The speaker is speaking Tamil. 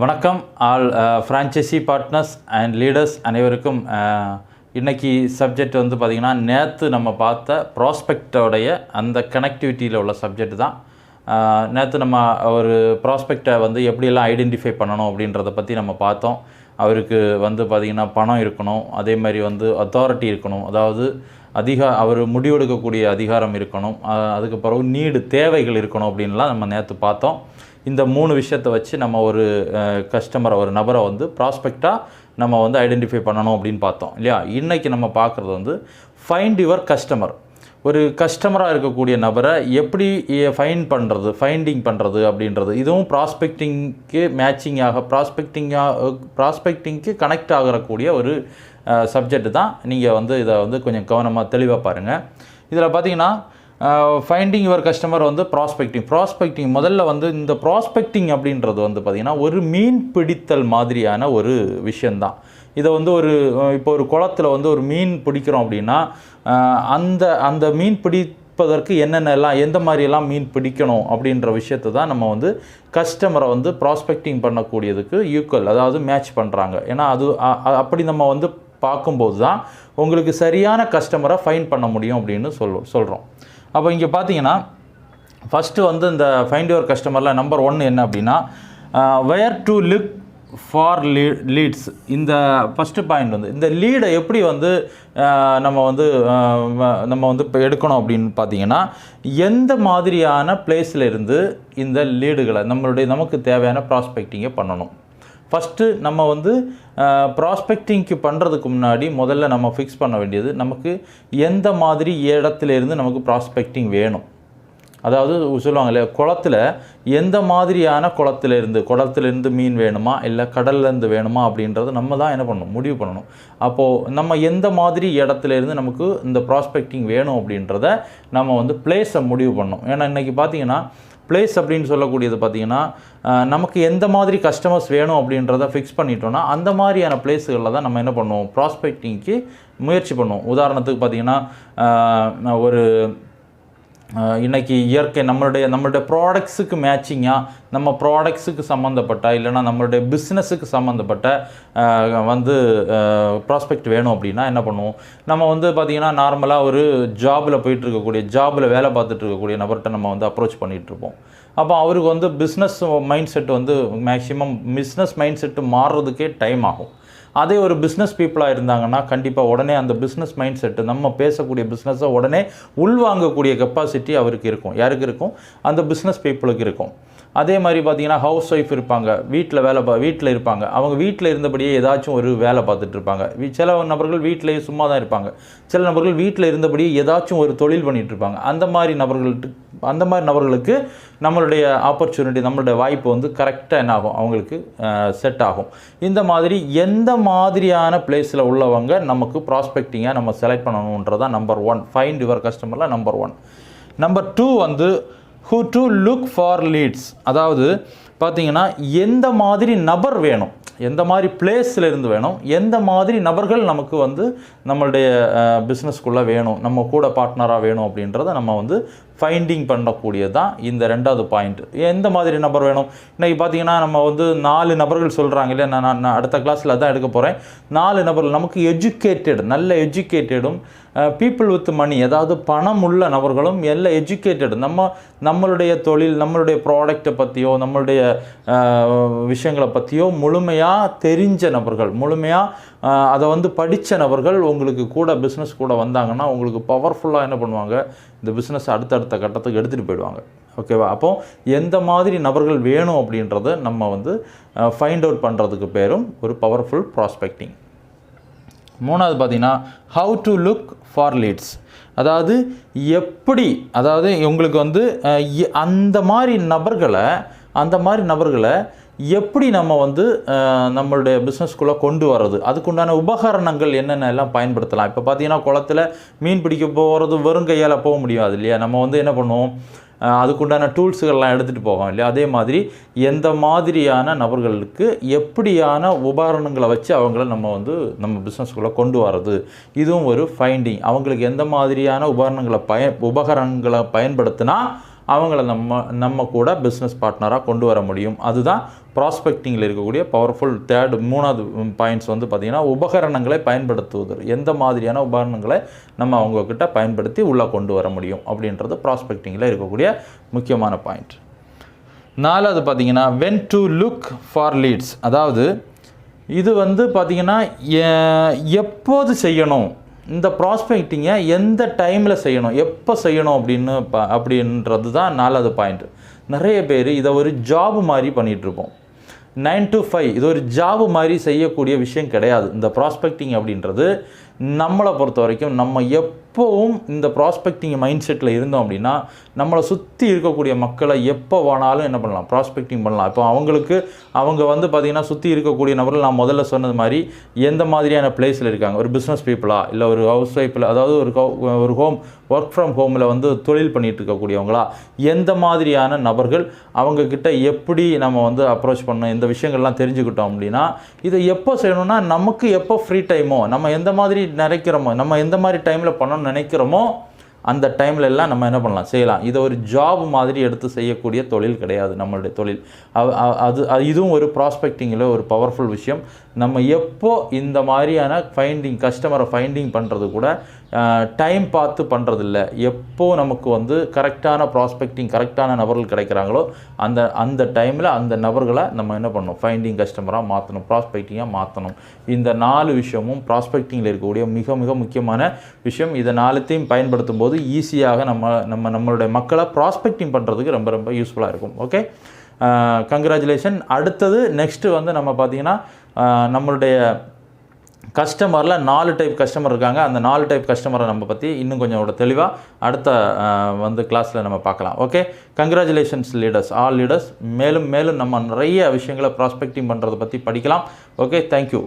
வணக்கம் all franchisee partners and leaders அனைவருக்கும். இன்றைக்கி சப்ஜெக்ட் வந்து பார்த்திங்கன்னா நேற்று நம்ம பார்த்த ப்ராஸ்பெக்டோடைய அந்த கனெக்டிவிட்டியில் உள்ள சப்ஜெக்ட் தான். நேற்று நம்ம ஒரு ப்ராஸ்பெக்டை வந்து எப்படியெல்லாம் ஐடென்டிஃபை பண்ணணும் அப்படின்றத பற்றி நம்ம பார்த்தோம். அவருக்கு வந்து பார்த்திங்கன்னா பணம் இருக்கணும், அதே மாதிரி வந்து அத்தாரிட்டி இருக்கணும், அதாவது அவர் முடிவெடுக்கக்கூடிய அதிகாரம் இருக்கணும், அதுக்கு பிறகு தேவைகள் இருக்கணும் அப்படின்லாம் நம்ம நேற்று பார்த்தோம். இந்த 3 விஷயத்தை வச்சு நம்ம ஒரு கஸ்டமரை, ஒரு நபரை வந்து ப்ராஸ்பெக்டாக நம்ம வந்து ஐடென்டிஃபை பண்ணணும் அப்படின்னு பார்த்தோம் இல்லையா. இன்றைக்கி நம்ம பார்க்குறது வந்து ஃபைண்ட் யுவர் கஸ்டமர். ஒரு கஸ்டமராக இருக்கக்கூடிய நபரை எப்படி ஃபைண்டிங் பண்ணுறது அப்படின்றது, இதுவும் ப்ராஸ்பெக்டிங்க்கு மேட்சிங்காக ப்ராஸ்பெக்டிங்க்கு கனெக்ட் ஆகக்கூடிய ஒரு சப்ஜெக்ட் தான். நீங்கள் வந்து இதை வந்து கொஞ்சம் கவனமாக தெளிவாக பாருங்கள். இதில் பார்த்தீங்கன்னா ஃபைண்டிங் யுவர் கஸ்டமர் வந்து ப்ராஸ்பெக்டிங் முதல்ல வந்து இந்த ப்ராஸ்பெக்டிங் அப்படின்றது வந்து பார்த்திங்கன்னா ஒரு மீன் பிடித்தல் மாதிரியான ஒரு விஷயந்தான். இதை வந்து இப்போ ஒரு குளத்தில் வந்து ஒரு மீன் பிடிக்கிறோம் அப்படின்னா அந்த மீன் பிடிப்பதற்கு எந்த மாதிரியெல்லாம் மீன் பிடிக்கணும் அப்படின்ற விஷயத்தை தான் நம்ம வந்து கஸ்டமரை வந்து ப்ராஸ்பெக்டிங் பண்ணக்கூடியதுக்கு ஈக்குவல், அதாவது மேட்ச் பண்ணுறாங்க. ஏன்னா அப்படி நம்ம வந்து பார்க்கும்போது தான் உங்களுக்கு சரியான கஸ்டமரை ஃபைண்ட் பண்ண முடியும் அப்படின்னு சொல்கிறோம். அப்போ இங்கே பார்த்தீங்கன்னா ஃபஸ்ட்டு வந்து இந்த ஃபைண்ட் யுவர் கஸ்டமரில் நம்பர் 1 என்ன அப்படின்னா வேர் டு லுக் ஃபார் லீட்ஸ். இந்த ஃபஸ்ட்டு பாயிண்ட் வந்து இந்த லீடை எப்படி வந்து நம்ம வந்து இப்போ எடுக்கணும் அப்படின்னு பார்த்தீங்கன்னா, எந்த மாதிரியான பிளேஸில் இருந்து இந்த லீடுகளை நமக்கு தேவையான ப்ராஸ்பெக்டிங்கை பண்ணணும். ஃபஸ்ட்டு நம்ம வந்து ப்ராஸ்பெக்டிங்க்கு பண்ணுறதுக்கு முன்னாடி முதல்ல நம்ம ஃபிக்ஸ் பண்ண வேண்டியது, நமக்கு எந்த மாதிரி இடத்துலேருந்து நமக்கு ப்ராஸ்பெக்டிங் வேணும். அதாவது சொல்லுவாங்க இல்லையா, குளத்தில் எந்த மாதிரியான குளத்துலேருந்து மீன் வேணுமா இல்லை கடல்லேருந்து வேணுமா அப்படின்றது நம்ம தான் என்ன பண்ணணும், முடிவு பண்ணணும். அப்போது நம்ம எந்த மாதிரி இடத்துலேருந்து நமக்கு இந்த ப்ராஸ்பெக்டிங் வேணும் அப்படின்றத நம்ம வந்து பிளேஸை முடிவு பண்ணணும். ஏன்னா இன்றைக்கி பார்த்திங்கன்னா பிளேஸ் அப்படின்னு சொல்லக்கூடியது பார்த்திங்கன்னா நமக்கு எந்த மாதிரி கஸ்டமர்ஸ் வேணும் அப்படின்றத ஃபிக்ஸ் பண்ணிட்டோன்னா அந்த மாதிரியான பிளேஸுகளில் தான் நம்ம என்ன பண்ணுவோம், ப்ராஸ்பெக்டிங்க்கு முயற்சி பண்ணுவோம். உதாரணத்துக்கு பார்த்திங்கன்னா இன்றைக்கி இயற்கை நம்மளுடைய ப்ராடக்ட்ஸுக்கு மேட்சிங்காக, நம்ம ப்ராடக்ட்ஸுக்கு சம்மந்தப்பட்ட இல்லைனா நம்மளுடைய பிஸ்னஸுக்கு சம்மந்தப்பட்ட வந்து ப்ராஸ்பெக்ட் வேணும் அப்படின்னா என்ன பண்ணுவோம், நம்ம வந்து பார்த்திங்கன்னா நார்மலாக ஒரு ஜாபில் வேலை பார்த்துட்டு இருக்கக்கூடிய நபர்கிட்ட நம்ம வந்து அப்ரோச் பண்ணிகிட்ருப்போம். அப்போ அவருக்கு வந்து பிஸ்னஸ் மைண்ட் செட் வந்து மேக்ஸிமம் பிஸ்னஸ் மைண்ட் செட்டு மாறுறதுக்கே டைம் ஆகும். அதே ஒரு பிஸ்னஸ் பீப்புளாக இருந்தாங்கன்னா கண்டிப்பாக உடனே அந்த பிஸ்னஸ் மைண்ட் செட்டு, நம்ம பேசக்கூடிய பிஸ்னஸை உடனே உள்வாங்கக்கூடிய கெப்பாசிட்டி அவருக்கு இருக்கும். யாருக்கு இருக்கும்? அந்த பிஸ்னஸ் பீப்புளுக்கு இருக்கும். அதே மாதிரி பார்த்திங்கன்னா ஹவுஸ் ஒய்ஃப் இருப்பாங்க, வீட்டில் இருப்பாங்க. அவங்க வீட்டில் இருந்தபடியே ஏதாச்சும் ஒரு வேலை பார்த்துட்டு இருப்பாங்க. சில நபர்கள் வீட்டிலேயே சும்மா தான் இருப்பாங்க. சில நபர்கள் வீட்டில் இருந்தபடியே ஏதாச்சும் ஒரு தொழில் பண்ணிகிட்டு இருப்பாங்க. அந்த மாதிரி நபர்களுக்கு நம்மளுடைய ஆப்பர்ச்சுனிட்டி, நம்மளுடைய வாய்ப்பு வந்து கரெக்டாக என்ன ஆகும், அவங்களுக்கு செட் ஆகும். இந்த மாதிரி எந்த மாதிரியான பிளேஸில் உள்ளவங்க நமக்கு ப்ராஸ்பெக்டிங்காக நம்ம செலக்ட் பண்ணணுன்றதான் நம்பர் 1, ஃபைண்ட் யுவர் கஸ்டமரில் நம்பர் 1. நம்பர் 2 வந்து who to look for leads. அதாவது பார்த்திங்கன்னா எந்த மாதிரி நபர் வேணும், எந்த மாதிரி பிளேஸில் இருந்து வேணும், எந்த மாதிரி நபர்கள் நமக்கு வந்து நம்மளுடைய பிஸ்னஸ்க்குள்ளே வேணும், நம்ம கூட பார்ட்னராக வேணும் அப்படின்றத நம்ம வந்து ஃபைண்டிங் பண்ணக்கூடியது தான் இந்த 2வது பாயிண்ட். எந்த மாதிரி நபர் வேணும், இன்றைக்கி பார்த்திங்கன்னா நம்ம வந்து 4 நபர்கள் சொல்கிறாங்க இல்லையா. நான் அடுத்த கிளாஸில் அதான் எடுக்க போகிறேன். 4 நபர்கள் நமக்கு நல்ல எஜுகேட்டடும் பீப்புள் வித் மணி, அதாவது பணம் உள்ள நபர்களும் எல்லாம் எஜுகேட்டட், நம்மளுடைய தொழில், நம்மளுடைய ப்ராடக்டை பற்றியோ நம்மளுடைய விஷயங்களை பற்றியோ முழுமையாக தெரிஞ்ச நபர்கள், முழுமையாக அதை வந்து படித்த நபர்கள் உங்களுக்கு கூட பிஸ்னஸ் கூட வந்தாங்கன்னா உங்களுக்கு பவர்ஃபுல்லாக என்ன பண்ணுவாங்க, இந்த பிஸ்னஸ் அடுத்தடுத்த கட்டத்துக்கு எடுத்துகிட்டு போயிடுவாங்க. ஓகேவா? அப்போது எந்த மாதிரி நபர்கள் வேணும் அப்படின்றத நம்ம வந்து ஃபைண்ட் அவுட் பண்ணுறதுக்கு பேரும் ஒரு பவர்ஃபுல் ப்ராஸ்பெக்டிங். 3வது பார்த்திங்கன்னா how to look for leads. அதாவது உங்களுக்கு வந்து அந்த மாதிரி நபர்களை எப்படி நம்ம வந்து நம்மளுடைய பிஸ்னஸ்குள்ளே கொண்டு வர்றது, அதுக்குண்டான உபகரணங்கள் என்னென்ன எல்லாம் பயன்படுத்தலாம். இப்போ பார்த்திங்கன்னா குளத்தில் மீன் பிடிக்க போகிறது வெறும் கையால் போக முடியாது இல்லையா. நம்ம வந்து என்ன பண்ணுவோம், அதுக்குண்டான டூல்ஸுகள்லாம் எடுத்துகிட்டு போவோம் இல்லையா. அதே மாதிரி எந்த மாதிரியான நபர்களுக்கு எப்படியான உபகரணங்களை வச்சு அவங்கள நம்ம பிஸ்னஸ்குள்ளே கொண்டு வர்றது, இதுவும் ஒரு ஃபைண்டிங். அவங்களுக்கு எந்த மாதிரியான உபகரணங்களை பயன்படுத்தினா அவங்கள நம்ம கூட பிஸ்னஸ் பார்ட்னராக கொண்டு வர முடியும். அதுதான் ப்ராஸ்பெக்டிங்கில் இருக்கக்கூடிய பவர்ஃபுல் மூணாவது பாயிண்ட்ஸ் வந்து பார்த்திங்கன்னா உபகரணங்களை பயன்படுத்துவது. எந்த மாதிரியான உபகரணங்களை நம்ம அவங்கக்கிட்ட பயன்படுத்தி உள்ளே கொண்டு வர முடியும் அப்படின்றது ப்ராஸ்பெக்டிங்கில் இருக்கக்கூடிய முக்கியமான பாயிண்ட். 4வது பார்த்திங்கன்னா when to look for leads. அதாவது இது வந்து பார்த்திங்கன்னா எப்போது செய்யணும், இந்த ப்ராஸ்பெக்டிங்கை எந்த டைமில் செய்யணும், எப்போ செய்யணும் அப்படின்றது தான் 4வது பாயிண்ட். நிறைய பேர் இதை ஒரு ஜாப் மாதிரி பண்ணிகிட்ருப்போம். 9 to 5 இது ஒரு ஜாப் மாதிரி செய்யக்கூடிய விஷயம் கிடையாது. இந்த ப்ராஸ்பெக்டிங் அப்படின்றது நம்மளை பொறுத்த வரைக்கும் நம்ம எப்போவும் இந்த ப்ராஸ்பெக்டிங் மைண்ட் செட்டில் இருந்தோம் அப்படின்னா நம்மளை சுற்றி இருக்கக்கூடிய மக்களை எப்போ வேணாலும் என்ன பண்ணலாம், ப்ராஸ்பெக்டிங் பண்ணலாம். இப்போ அவங்க வந்து பார்த்திங்கன்னா சுற்றி இருக்கக்கூடிய நபர்கள் நான் முதல்ல சொன்னது மாதிரி எந்த மாதிரியான பிளேஸில் இருக்காங்க, ஒரு பிஸ்னஸ் பீப்புளா இல்லை ஒரு ஹவுஸ் ஒய்ஃபில், அதாவது ஒரு ஒர்க் ஃப்ரம் ஹோமில் வந்து தொழில் பண்ணிகிட்டு இருக்கக்கூடியவங்களா, எந்த மாதிரியான நபர்கள், அவங்கக்கிட்ட எப்படி நம்ம வந்து அப்ரோச் பண்ணணும், இந்த விஷயங்கள்லாம் தெரிஞ்சுக்கிட்டோம் அப்படின்னா இதை எப்போ செய்யணும்னா நமக்கு எப்போ ஃப்ரீ டைமோ, நம்ம எந்த மாதிரி நினைக்கிறோமோ, நம்ம எந்த மாதிரி டைமில் பண்ணணும்னு நினைக்கிறோமோ அந்த டைமில் எல்லாம் நம்ம என்ன பண்ணலாம், செய்யலாம். இதை ஒரு ஜாப் மாதிரி எடுத்து செய்யக்கூடிய தொழில் கிடையாது நம்மளுடைய தொழில். இதுவும் ஒரு ப்ராஸ்பெக்டிங்கில் ஒரு பவர்ஃபுல் விஷயம். நம்ம எப்போ இந்த மாதிரியான கஸ்டமரை ஃபைண்டிங் பண்ணுறது கூட டைம் பார்த்து பண்ணுறதில்ல. எப்போ நமக்கு வந்து கரெக்டான ப்ராஸ்பெக்டிங் கரெக்டான நபர்கள் கிடைக்கிறாங்களோ அந்த டைமில் அந்த நபர்களை நம்ம என்ன பண்ணணும், ஃபைண்டிங் கஸ்டமராக மாற்றணும், ப்ராஸ்பெக்டிங்காக மாற்றணும். இந்த 4 விஷயமும் ப்ராஸ்பெக்டிங்கில் இருக்கக்கூடிய மிக மிக முக்கியமான விஷயம். இதை 4த்தையும் பயன்படுத்தும் போது ஈஸியாக நம்மளுடைய மக்களை ப்ராஸ்பெக்டிங் பண்ணுறதுக்கு ரொம்ப ரொம்ப யூஸ்ஃபுல்லாக இருக்கும். Okay, congratulation. அடுத்தது நெக்ஸ்ட்டு வந்து நம்ம பார்த்திங்கன்னா நம்மளுடைய கஸ்டமரில் 4 டைப் கஸ்டமர் இருக்காங்க. அந்த 4 டைப் கஸ்டமரை நம்ம பற்றி இன்னும் கொஞ்சம் தெளிவாக அடுத்த வந்து கிளாஸில் நம்ம பார்க்கலாம். Okay, congratulations leaders, all leaders. மேலும் மேலும் நம்ம நிறைய விஷயங்களை ப்ராஸ்பெக்டிங் பண்ணுறதை பற்றி படிக்கலாம். Okay, thank you.